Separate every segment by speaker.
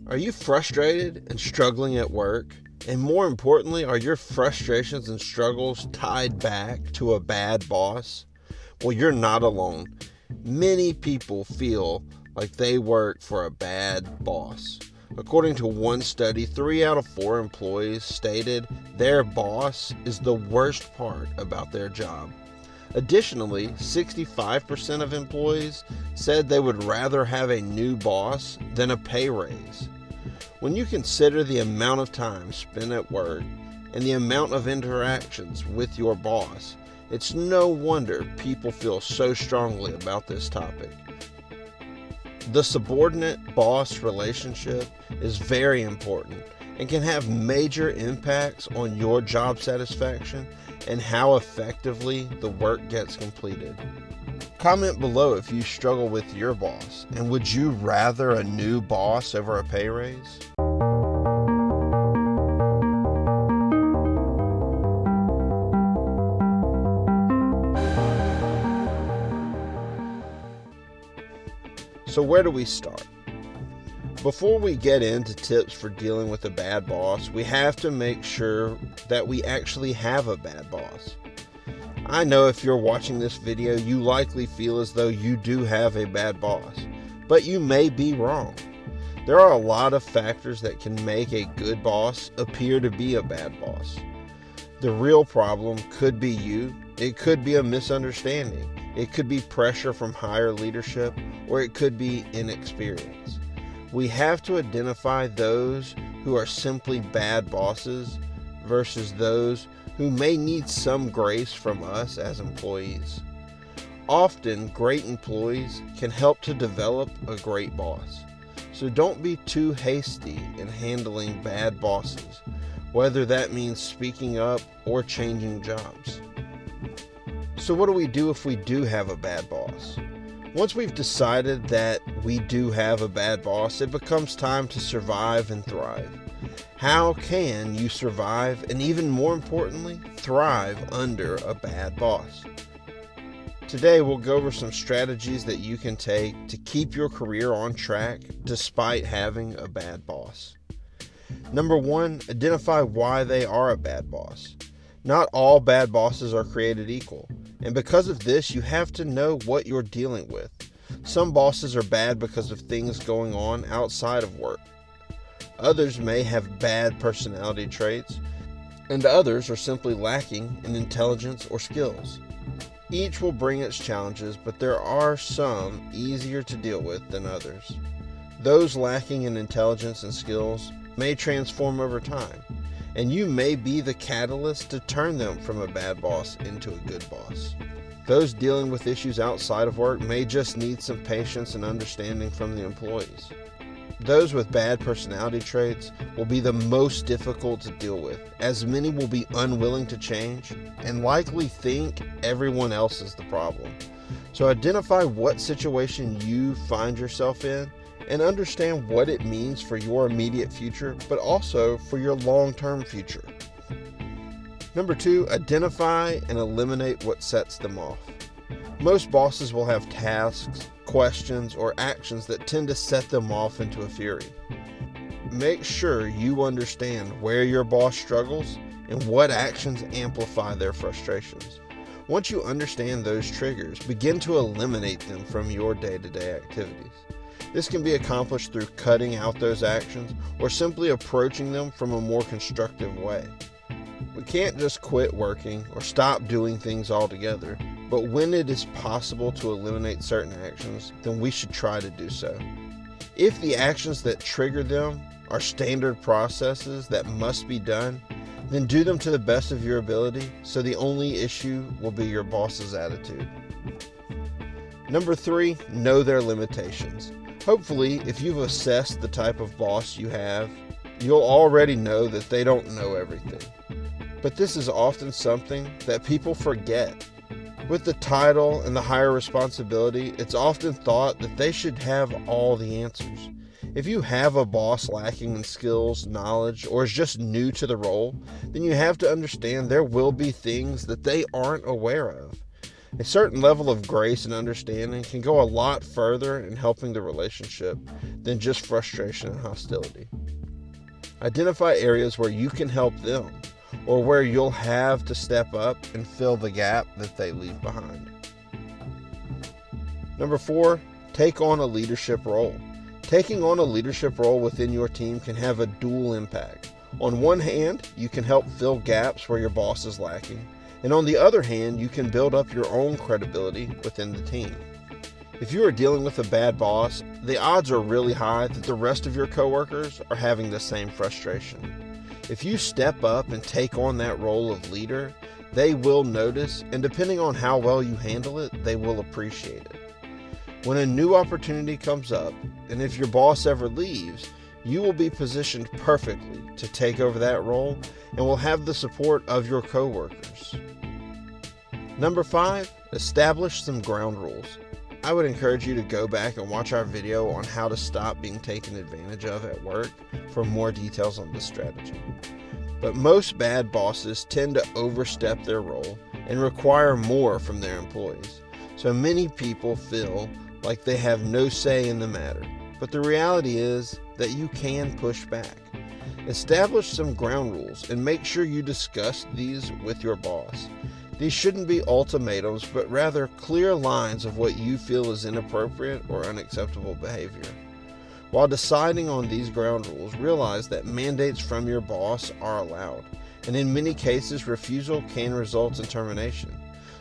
Speaker 1: Are you frustrated and struggling at work? And more importantly, are your frustrations and struggles tied back to a bad boss? Well, you're not alone. Many people feel like they work for a bad boss. According to one study, 3 out of 4 employees stated their boss is the worst part about their job. Additionally, 65% of employees said they would rather have a new boss than a pay raise. When you consider the amount of time spent at work and the amount of interactions with your boss, it's no wonder people feel so strongly about this topic. The subordinate-boss relationship is very important and can have major impacts on your job satisfaction and how effectively the work gets completed. Comment below if you struggle with your boss, and would you rather a new boss over a pay raise? So where do we start? Before we get into tips for dealing with a bad boss, we have to make sure that we actually have a bad boss. I know if you're watching this video, you likely feel as though you do have a bad boss, but you may be wrong. There are a lot of factors that can make a good boss appear to be a bad boss. The real problem could be you, it could be a misunderstanding, it could be pressure from higher leadership, or it could be inexperience. We have to identify those who are simply bad bosses versus those who may need some grace from us as employees. Often, great employees can help to develop a great boss. So don't be too hasty in handling bad bosses, whether that means speaking up or changing jobs. So what do we do if we do have a bad boss? Once we've decided that we do have a bad boss, it becomes time to survive and thrive. How can you survive and, even more importantly, thrive under a bad boss? Today we'll go over some strategies that you can take to keep your career on track despite having a bad boss. Number 1, identify why they are a bad boss. Not all bad bosses are created equal, and because of this, you have to know what you're dealing with. Some bosses are bad because of things going on outside of work. Others may have bad personality traits, and others are simply lacking in intelligence or skills. Each will bring its challenges, but there are some easier to deal with than others. Those lacking in intelligence and skills may transform over time, and you may be the catalyst to turn them from a bad boss into a good boss. Those dealing with issues outside of work may just need some patience and understanding from the employees. Those with bad personality traits will be the most difficult to deal with, as many will be unwilling to change and likely think everyone else is the problem. So identify what situation you find yourself in and understand what it means for your immediate future, but also for your long-term future. Number 2, identify and eliminate what sets them off. Most bosses will have tasks, questions, or actions that tend to set them off into a fury. Make sure you understand where your boss struggles and what actions amplify their frustrations. Once you understand those triggers, begin to eliminate them from your day-to-day activities. This can be accomplished through cutting out those actions or simply approaching them from a more constructive way. We can't just quit working or stop doing things altogether, but when it is possible to eliminate certain actions, then we should try to do so. If the actions that trigger them are standard processes that must be done, then do them to the best of your ability, so the only issue will be your boss's attitude. Number 3, know their limitations. Hopefully, if you've assessed the type of boss you have, you'll already know that they don't know everything. But this is often something that people forget. With the title and the higher responsibility, it's often thought that they should have all the answers. If you have a boss lacking in skills, knowledge, or is just new to the role, then you have to understand there will be things that they aren't aware of. A certain level of grace and understanding can go a lot further in helping the relationship than just frustration and hostility. Identify areas where you can help them, or where you'll have to step up and fill the gap that they leave behind. Number 4, take on a leadership role. Taking on a leadership role within your team can have a dual impact. On one hand, you can help fill gaps where your boss is lacking, and on the other hand, you can build up your own credibility within the team. If you are dealing with a bad boss, the odds are really high that the rest of your coworkers are having the same frustration. If you step up and take on that role of leader, they will notice, and depending on how well you handle it, they will appreciate it. When a new opportunity comes up, and if your boss ever leaves, you will be positioned perfectly to take over that role and will have the support of your coworkers. Number 5, establish some ground rules. I would encourage you to go back and watch our video on how to stop being taken advantage of at work for more details on this strategy. But most bad bosses tend to overstep their role and require more from their employees. So many people feel like they have no say in the matter. But the reality is that you can push back. Establish some ground rules and make sure you discuss these with your boss. These shouldn't be ultimatums, but rather clear lines of what you feel is inappropriate or unacceptable behavior. While deciding on these ground rules, realize that mandates from your boss are allowed, and in many cases, refusal can result in termination.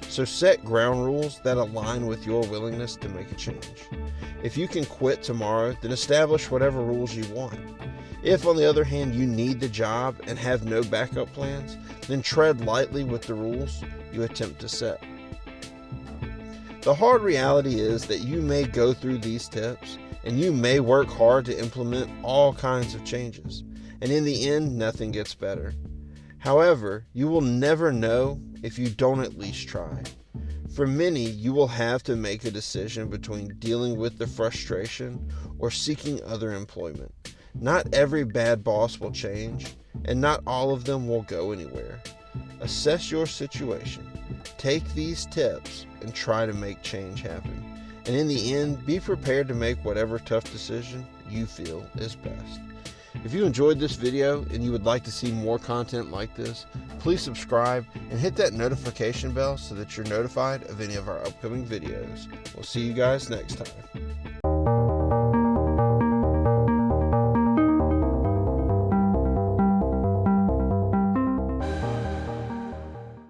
Speaker 1: So set ground rules that align with your willingness to make a change. If you can quit tomorrow, then establish whatever rules you want. If, on the other hand, you need the job and have no backup plans, then tread lightly with the rules you attempt to set. The hard reality is that you may go through these tips and you may work hard to implement all kinds of changes, and in the end, nothing gets better. However, you will never know if you don't at least try. For many, you will have to make a decision between dealing with the frustration or seeking other employment. Not every bad boss will change, and not all of them will go anywhere. Assess your situation, take these tips, and try to make change happen. And in the end, be prepared to make whatever tough decision you feel is best. If you enjoyed this video and you would like to see more content like this, please subscribe and hit that notification bell so that you're notified of any of our upcoming videos. We'll see you guys next time.